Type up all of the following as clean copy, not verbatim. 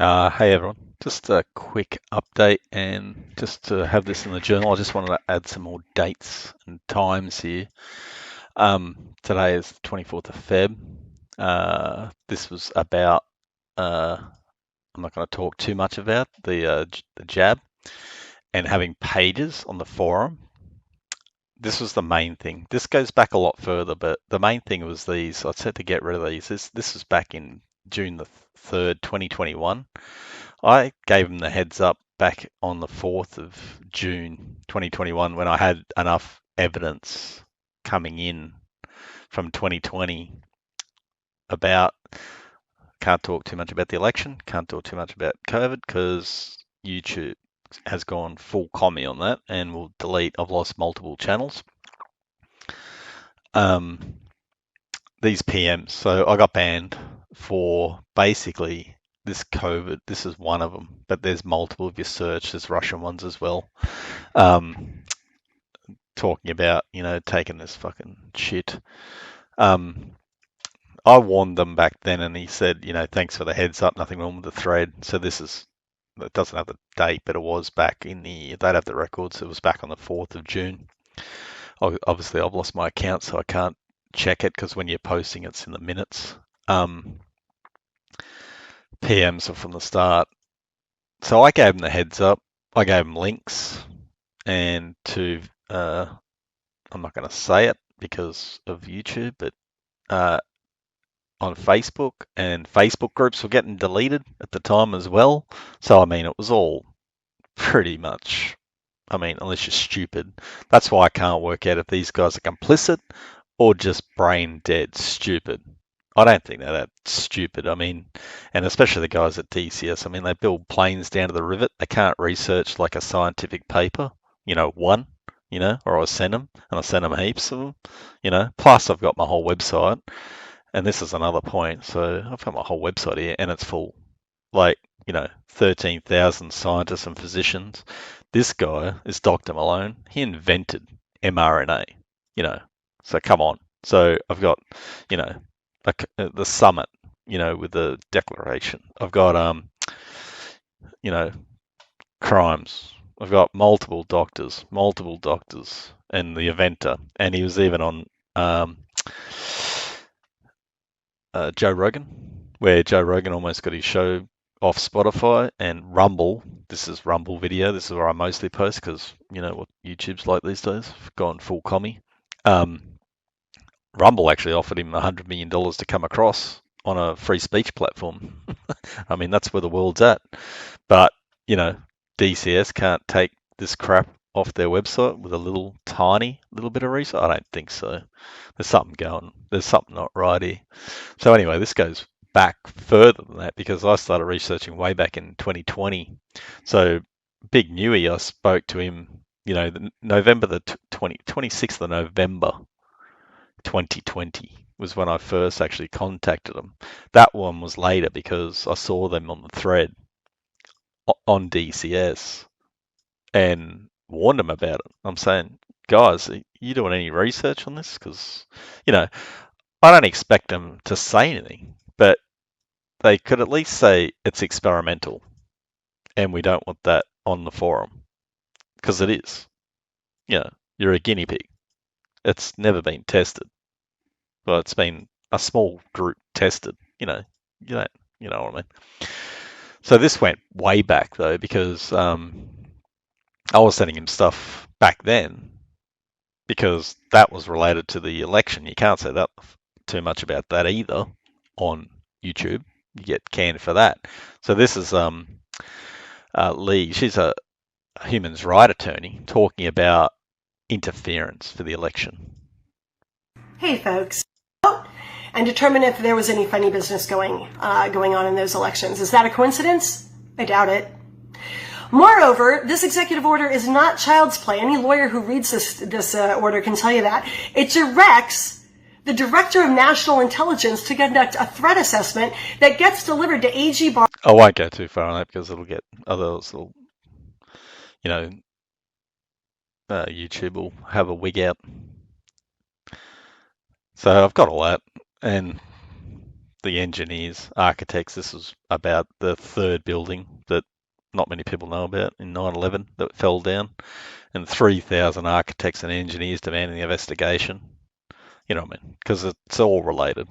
Hey everyone, just a quick update and just to have this in the journal, I just wanted to add some more dates and times here. Today is the 24th of Feb. This was about, I'm not going to talk too much about the jab and having pages on the forum. This was the main thing. This goes back a lot further, but the main thing was these. I said to get rid of these. This was back in June the 3rd, 2021. I gave them the heads up back on the 4th of June 2021 when I had enough evidence coming in from 2020 about, can't talk too much about the election, can't talk too much about COVID because YouTube has gone full commie on that and will delete. I've lost multiple channels. Um, these PMs. So I got banned for basically this COVID. This is one of them, but there's multiple. If you search, there's Russian ones as well. Um, talking about taking this fucking shit. Um, I warned them back then, and he said, thanks for the heads up. Nothing wrong with the thread. So this is. It doesn't have the date, but it was back in the. They'd have the records. It was back on the 4th of June. Obviously, I've lost my account, so I can't check it because when you're posting, it's in the minutes. PMs are from the start. So I gave them the heads up. I gave them links and I'm not going to say it because of YouTube, but uh, on Facebook, and Facebook groups were getting deleted at the time as well. So, I mean, it was all pretty much, unless you're stupid. That's why I can't work out if these guys are complicit or just brain dead stupid. I don't think they're that stupid. And especially the guys at DCS. They build planes down to the rivet. They can't research like a scientific paper, one, or I send them and I send them heaps of them. Plus I've got my whole website, and this is another point. So I've got my whole website here and it's full, like, 13,000 scientists and physicians. This guy is Dr. Malone. He invented mRNA, you know, so come on. So I've got, you know, the summit, with the declaration. I've got, you know, crimes. I've got multiple doctors, and the inventor. And he was even on Joe Rogan, where Joe Rogan almost got his show off Spotify and Rumble. This is Rumble Video. This is where I mostly post because you know what YouTube's like these days. Gone full commie. Um, Rumble actually offered him $100 million to come across on a free speech platform. That's where the world's at. But, you know, DCS can't take this crap off their website with a little tiny little bit of research. I don't think so. There's something not right here. So anyway, this goes back further than that because I started researching way back in 2020. So Big Newy, I spoke to him, November the 26th of November 2020 was when I first actually contacted them. That one was later because I saw them on the thread on DCS and warned them about it. I'm saying, guys, are you doing any research on this? Because, I don't expect them to say anything, but they could at least say it's experimental and we don't want that on the forum because it is. You're a guinea pig. It's never been tested. Well, it's been a small group tested. You don't, you know what I mean. So this went way back though because I was sending him stuff back then because that was related to the election. You can't say that too much about that either on YouTube. You get canned for that. So this is Lee. She's a human rights attorney talking about interference for the election. Hey, folks. And determine if there was any funny business going on in those elections. Is that a coincidence? I doubt it. Moreover, this executive order is not child's play. Any lawyer who reads this order can tell you that. It directs the Director of National Intelligence to conduct a threat assessment that gets delivered to AG Bar. I won't go too far on that because it'll get others will, YouTube will have a wig out. So I've got all that, and the engineers, architects. This was about the third building that not many people know about in 9/11 that fell down, and 3,000 architects and engineers demanding the investigation. You know what I mean? Because it's all related.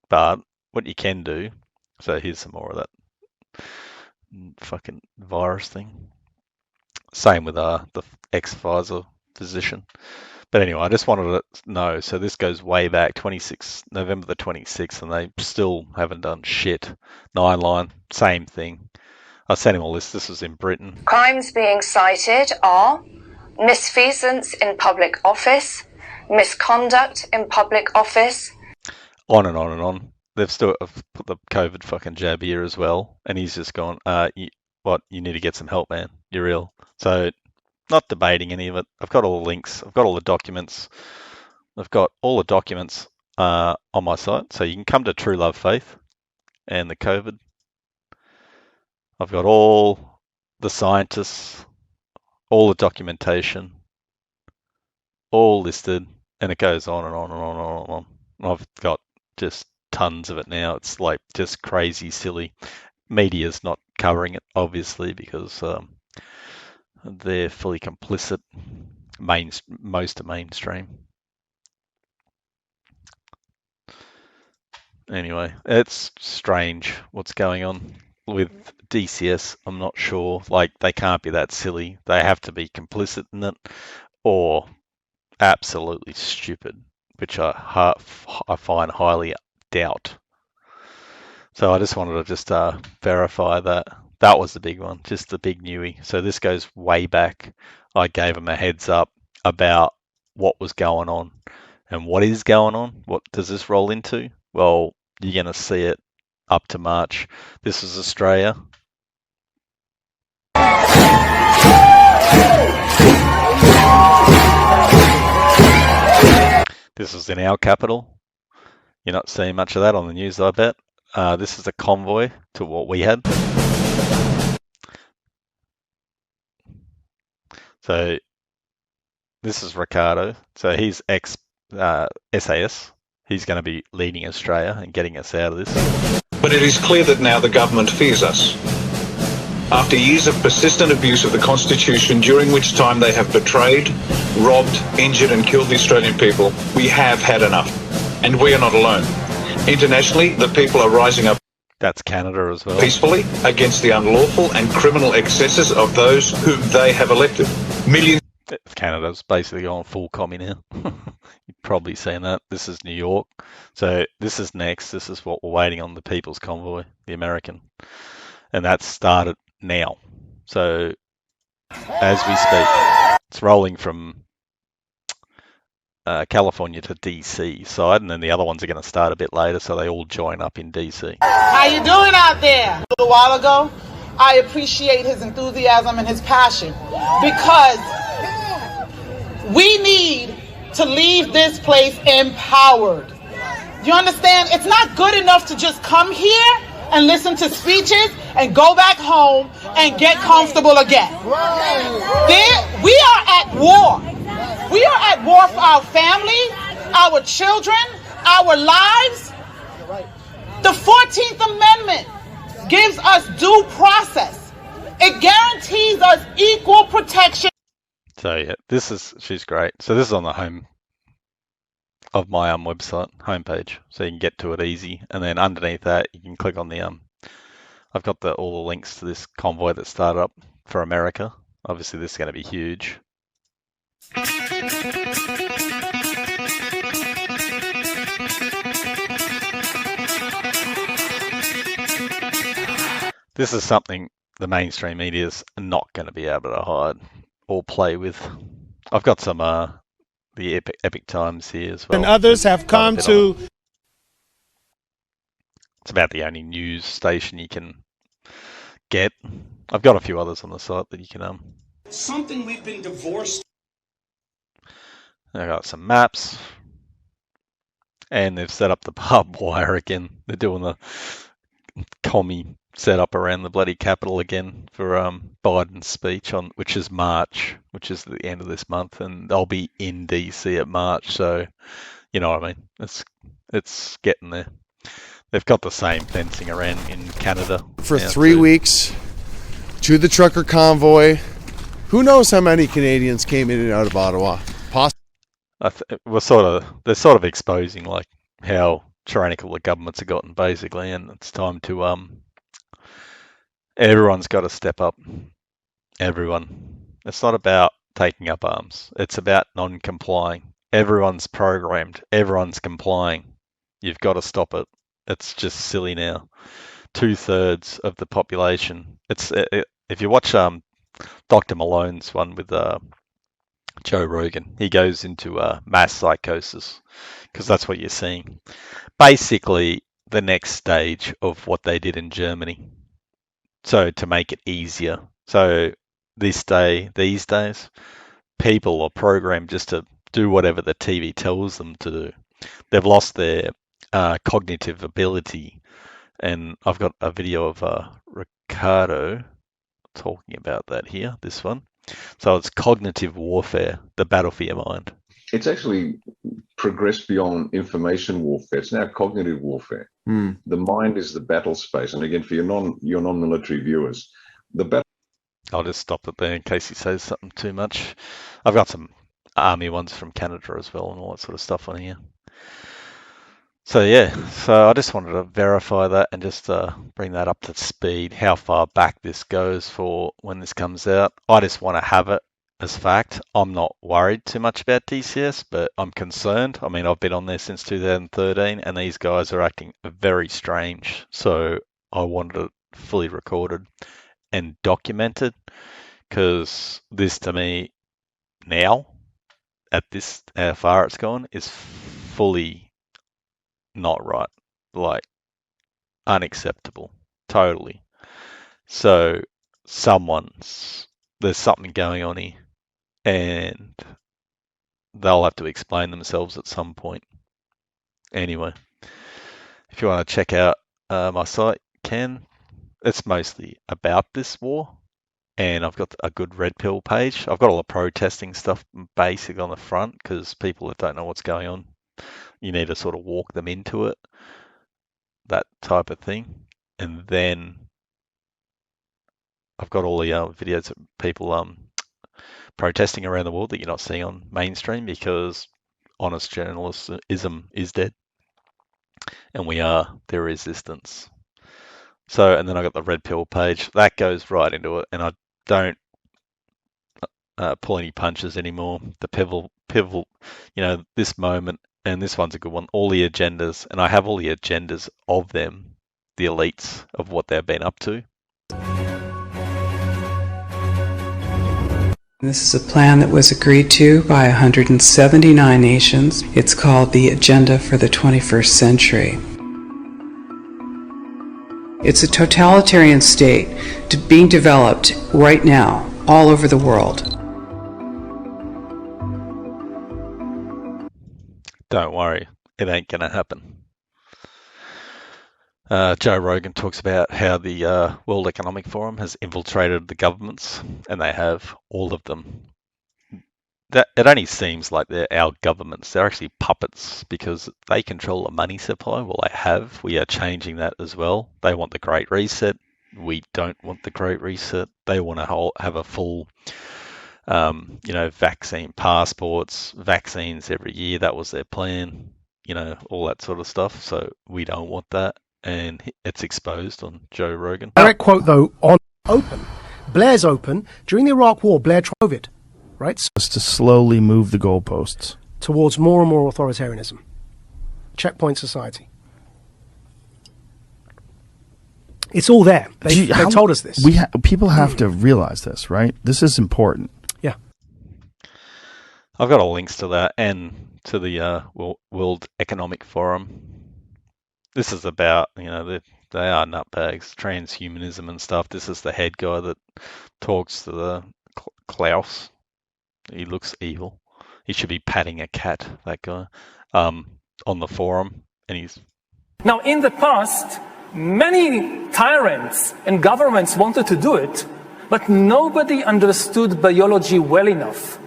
But what you can do, so here's some more of that fucking virus thing. Same with the ex-Pfizer physician. But anyway, I just wanted to know. So this goes way back, November the 26th, and they still haven't done shit. 9line, same thing. I sent him all this. This was in Britain. Crimes being cited are misfeasance in public office, misconduct in public office. On and on and on. They've still put the COVID fucking jab here as well, and he's just gone, you need to get some help, man. You're ill. So, not debating any of it. I've got all the links. I've got all the documents. I've got all the documents on my site, so you can come to True Love Faith and the COVID. I've got all the scientists, all the documentation, all listed, and it goes on and on and on and on and on. I've got just tons of it now. It's like just crazy, silly. Media's not covering it, obviously, because they're fully complicit. Most are mainstream. Anyway, it's strange what's going on with DCS. I'm not sure. Like, they can't be that silly. They have to be complicit in it, or absolutely stupid, which I find highly doubt. So I just wanted to verify that. That was the big one, just the big newie. So this goes way back. I gave them a heads up about what was going on and what is going on. What does this roll into? Well, you're going to see it up to March. This is Australia. This is in our capital. You're not seeing much of that on the news, I bet. This is a convoy to what we had. So this is Ricardo. So he's ex-SAS. He's going to be leading Australia and getting us out of this. But it is clear that now the government fears us. After years of persistent abuse of the Constitution, during which time they have betrayed, robbed, injured and killed the Australian people, we have had enough. And we are not alone. Internationally, the people are rising up. That's Canada as well. Peacefully against the unlawful and criminal excesses of those whom they have elected. Millions. Canada's basically going full commie now. You've probably seen that. This is New York. So this is next. This is what we're waiting on, the People's Convoy, the American. And that's started now. So as we speak, it's rolling from California to DC side, and then the other ones are going to start a bit later, so they all join up in DC. How you doing out there? A little while ago, I appreciate his enthusiasm and his passion, because we need to leave this place empowered. You understand? It's not good enough to just come here and listen to speeches and go back home and get comfortable again. We are at war. We are at war for our family, our children, our lives. The 14th Amendment gives us due process. It guarantees us equal protection. So yeah, she's great. So this is on the home of my website homepage, so you can get to it easy. And then underneath that, you can click on the I've got all the links to this convoy that started up for America. Obviously, this is going to be huge. This is something the mainstream media is not going to be able to hide or play with. I've got some the Epic Times here as well. And others have come to. It's about the only news station you can get. I've got a few others on the site that you can Something we've been divorced. I got some maps, and they've set up the barbed wire again. They're doing the commie setup around the bloody Capitol again for Biden's speech which is March, which is the end of this month, and they'll be in DC at March. So, you know what I mean? It's getting there. They've got the same fencing around in Canada. For 3 weeks, to the trucker convoy. Who knows how many Canadians came in and out of Ottawa? They're sort of exposing like how tyrannical the governments have gotten, basically, and it's time to everyone's got to step up. Everyone. It's not about taking up arms. It's about non-complying. Everyone's programmed. Everyone's complying. You've got to stop it. It's just silly now. 2/3 of the population. If you watch Dr. Malone's one with Joe Rogan, he goes into mass psychosis because that's what you're seeing. Basically, the next stage of what they did in Germany. So to make it easier. So these days, people are programmed just to do whatever the TV tells them to do. They've lost their cognitive ability. And I've got a video of Ricardo talking about that here, this one. So it's cognitive warfare, the battle for your mind. It's actually progressed beyond information warfare. It's now cognitive warfare. The mind is the battle space. And again, for your non-military viewers, the battle. I'll just stop it there in case he says something too much. I've got some army ones from Canada as well and all that sort of stuff on here. So yeah, so I just wanted to verify that and just bring that up to speed, how far back this goes for when this comes out. I just want to have it as fact. I'm not worried too much about DCS, but I'm concerned. I mean, I've been on there since 2013 and these guys are acting very strange. So I wanted it fully recorded and documented because this to me now, at this, how far it's gone, is fully not right, like unacceptable, totally. So there's something going on here and they'll have to explain themselves at some point. Anyway, if you want to check out my site, you can. It's mostly about this war and I've got a good Red Pill page. I've got all the protesting stuff basic on the front because people that don't know what's going on, you need to sort of walk them into it, that type of thing. And then I've got all the videos of people protesting around the world that you're not seeing on mainstream because honest journalism is dead. And we are their resistance. So, and then I got the Red Pill page. That goes right into it. And I don't pull any punches anymore. The pivotal, this moment. And this one's a good one. All the agendas, and I have all the agendas of them, the elites of what they've been up to. This is a plan that was agreed to by 179 nations. It's called the Agenda for the 21st Century. It's a totalitarian state being developed right now all over the world. Don't worry, it ain't going to happen. Joe Rogan talks about how the World Economic Forum has infiltrated the governments, and they have, all of them. That it only seems like they're our governments. They're actually puppets because they control the money supply. Well, they have. We are changing that as well. They want the Great Reset. We don't want the Great Reset. They want to have a full vaccine passports, vaccines every year. That was their plan, all that sort of stuff. So we don't want that. And it's exposed on Joe Rogan. Direct quote, though, on open. Blair's open. During the Iraq War, Blair drove it, right? Just to slowly move the goalposts towards more and more authoritarianism. Checkpoint society. It's all there. They told us this. People have to realize this, right? This is important. Yeah. I've got all links to that and to the World Economic Forum. This is about, they are nutbags, transhumanism and stuff. This is the head guy that talks to the Klaus. He looks evil. He should be patting a cat, that guy, on the forum. And he's... Now, in the past, many tyrants and governments wanted to do it, but nobody understood biology well enough.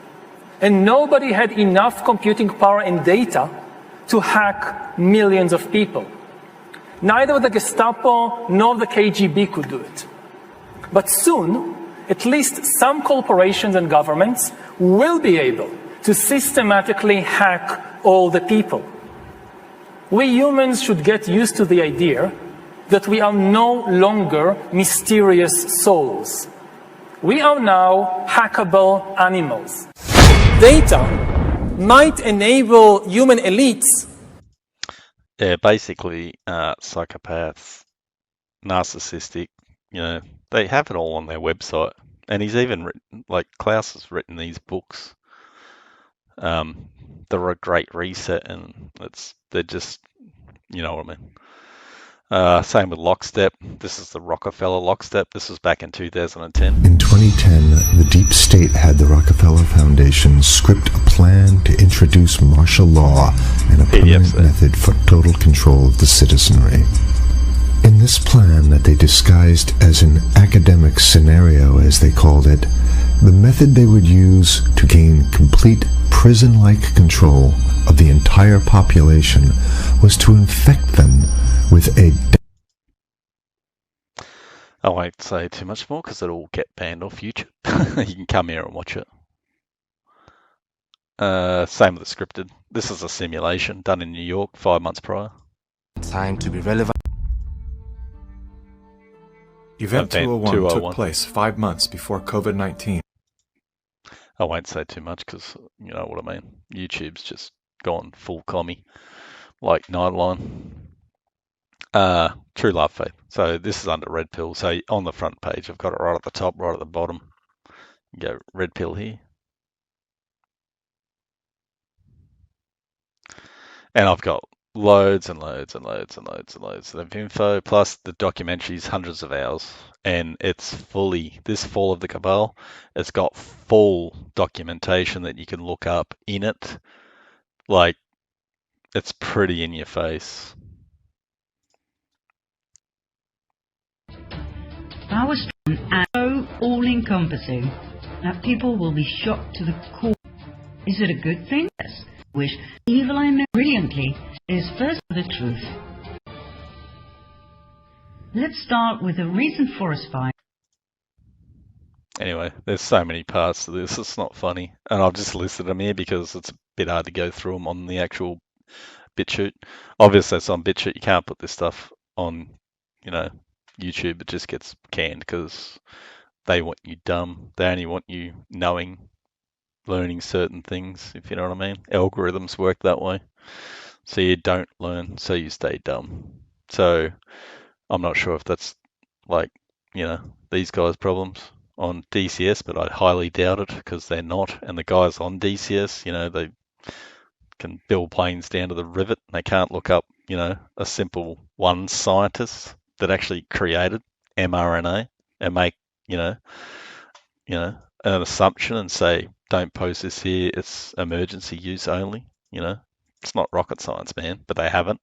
And nobody had enough computing power and data to hack millions of people. Neither the Gestapo nor the KGB could do it. But soon, at least some corporations and governments will be able to systematically hack all the people. We humans should get used to the idea that we are no longer mysterious souls. We are now hackable animals. Data might enable human elites. Yeah, basically, psychopaths, narcissistic, they have it all on their website. And he's even written, like Klaus has written these books, The Great Reset, and they're just, you know what I mean. Same with Lockstep. This is the Rockefeller Lockstep. This was back in 2010. In 2010, the deep state had the Rockefeller Foundation script a plan to introduce martial law and a permanent method for total control of the citizenry. In this plan that they disguised as an academic scenario, as they called it, the method they would use to gain complete prison-like control of the entire population was to infect them with a... I won't say too much more because it'll get banned off YouTube. You can come here and watch it. Same with the scripted. This is a simulation done in New York 5 months prior. Time to be relevant. Event 201 took place 5 months before COVID-19. I won't say too much because you know what I mean. YouTube's just gone full commie, like Nightline. True Love Faith. So this is under Red Pill. So on the front page, I've got it right at the top, right at the bottom. You go Red Pill here. And I've got loads and loads and loads and loads and loads of info, plus the documentaries, hundreds of hours. And it's fully, this Fall of the Cabal, it's got full documentation that you can look up in it. Like, it's pretty in your face. Our strong and so all-encompassing that people will be shocked to the core. Is it a good thing? Yes. Wish evil I know brilliantly is first the truth. Let's start with a recent forest fire. Anyway, there's so many parts to this, it's not funny. And I've just listed them here because it's a bit hard to go through them on the actual BitChute. Obviously, it's on BitChute. You can't put this stuff on, YouTube. It just gets canned because they want you dumb. They only want you learning certain things, if you know what I mean. Algorithms work that way. So you don't learn, so you stay dumb. So I'm not sure if that's these guys' problems on DCS, but I highly doubt it because they're not. And the guys on DCS, they can build planes down to the rivet. They can't look up, a simple one scientist that actually created mRNA and make, an assumption and say, don't post this here, it's emergency use only, It's not rocket science, man, but they haven't.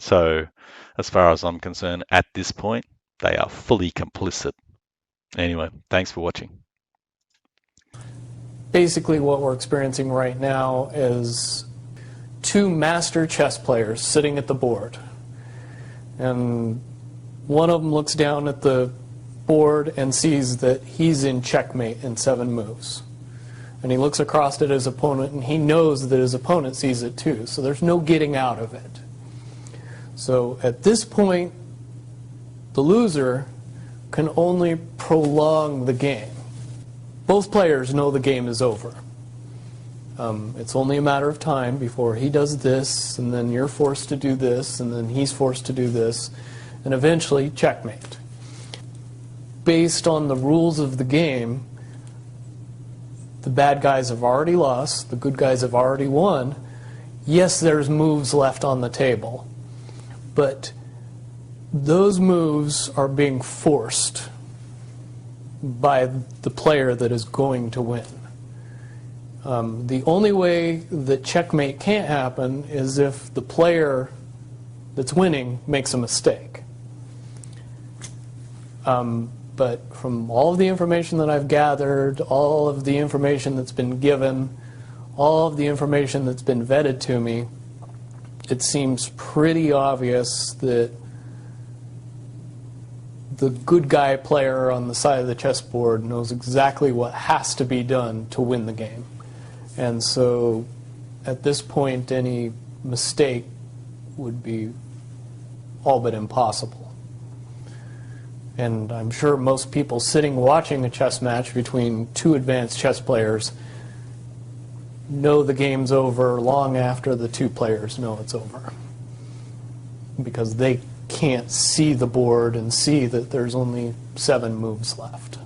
So as far as I'm concerned, at this point, they are fully complicit. Anyway, thanks for watching. Basically what we're experiencing right now is two master chess players sitting at the board. And one of them looks down at the board and sees that he's in checkmate in 7 moves. And he looks across at his opponent and he knows that his opponent sees it too. So there's no getting out of it. So at this point, the loser can only prolong the game. Both players know the game is over. It's only a matter of time before he does this, and then you're forced to do this, and then he's forced to do this, and eventually checkmate. Based on the rules of the game, the bad guys have already lost, the good guys have already won. Yes, there's moves left on the table, but those moves are being forced by the player that is going to win. The only way that checkmate can't happen is if the player that's winning makes a mistake. But from all of the information that I've gathered, all of the information that's been given, all of the information that's been vetted to me, it seems pretty obvious that the good guy player on the side of the chessboard knows exactly what has to be done to win the game. And so at this point, any mistake would be all but impossible. And I'm sure most people sitting watching a chess match between two advanced chess players know the game's over long after the two players know it's over, because they can't see the board and see that there's only 7 moves left.